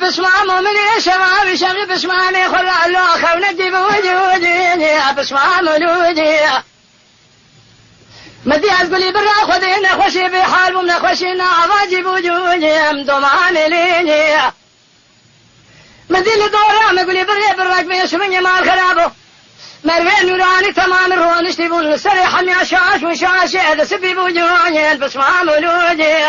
بسمام من شباب شغل بسمامي خلع اللوخة وندي بوجودي بسمام ولودي مدي أقولي برا خذينا خوشي بحال ومن خوشينا عواجي بوجودي مدومان ليني مدي لدورة مقولي برا بيش مني مال خرابه مروين نوراني تمام الروان اشتبون سريحا يا شاش وشاش هذا سبي بوجودي بسمام ولودي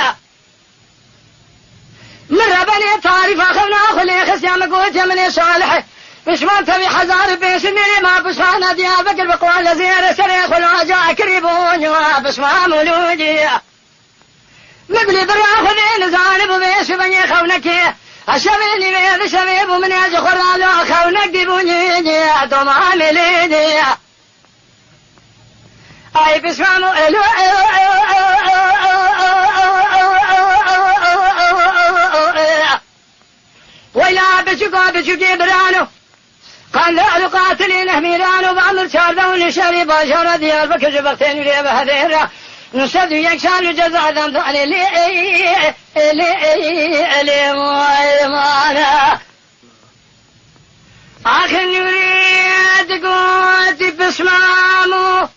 مرة بني تعرف أخونا خلي خس يا مقوت يا مني صالح مش ما تبي حزار بيش مني ما بشخانا ديا بقر بقوال زير سريخ والعجاء كريبون بس ما مولودي مقلي برا خذين زانب وبيش بني خونك أشبيني بيض شبيب ومن يجي خرالو خونك ديبوني دوما مليدي أي بس ما مولو ويلا بشكي برانو قال له قاتلين ميرانو بعمر شاردون شري باشر ديال بكر جبختين لي بهذيرة نسد يكشان جزاء ذنب علي لي مانا آخر يريد قوتي بسمامو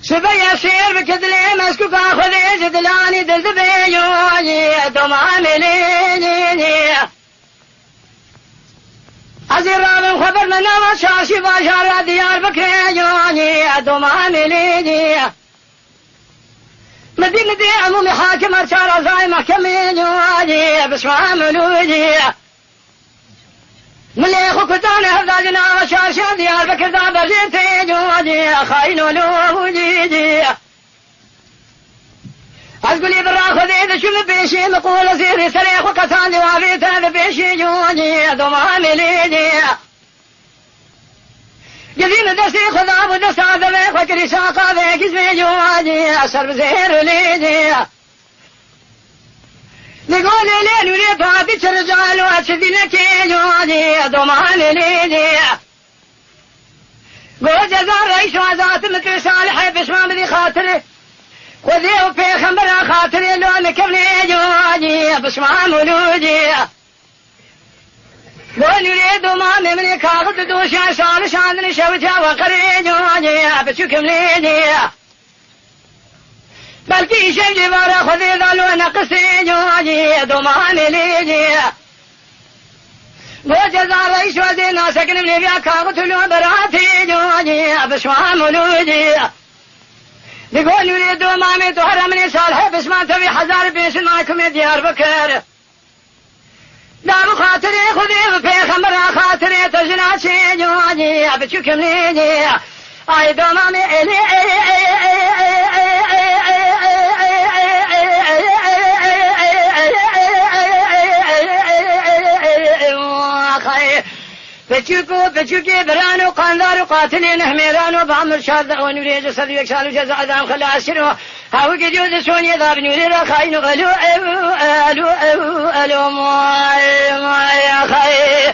شبي يصير بكدلي مسكوك أخذي جدلاني دلدبي يوجي دمامي ليني أزير من خبر من وشاشي باشار ديار بكري يوجي دمامي ليني مدينة دي عمومي حاكم أرشار زي محكمي يوجي بسمام لوجي مليخو كتاني هفدادنا وشاشي ديار بكر دابر جيتي يوجي خاين ولوجي أقولي برا خذي شو بيشي مقول زيري سريخ وكتاني وعبيت هذا بيشي يوجي دمامي ليجي قديم دستي خذاب ودست هذا بيخ وكري ساقا بيك اسمي يوجي أسر بزير ليجي نقول لين ولي بابي ترجال وأسدي لك يوجي دمامي ليجي قول جزار رئيس وعزات مثل صالح بسمام ذي خاطري خذيه في خمرة خاطري لو مكبني جوجي بسمام ولودي قول يريد مامي مني كاغد دوشا صالح شاندني شوتها وقري جوجي بسكم ليدي بلكي شي جبارة خذي ذلو نقصي جوجي دمامي ليدي قول جزار رئيس وزي ناسكن مني بيا كاغد لو براتي جوجي بسمام ولودي يقول يريد مامي تحرمني صالح بس ما تبي حزار بيش معكم يا ديار بكر دام خاطري خذي في خمرة خاطري تجناتي جواجي بتشوكم ليجي اي دومامي بتشوكي برانو قاندارو قاتلين هميرانو بعمر شاد ونريد صديق يكسالو جزاء دام خلا أسرو هاو قديوز سوني ذاب نريد خاينو ألو ما يا خاي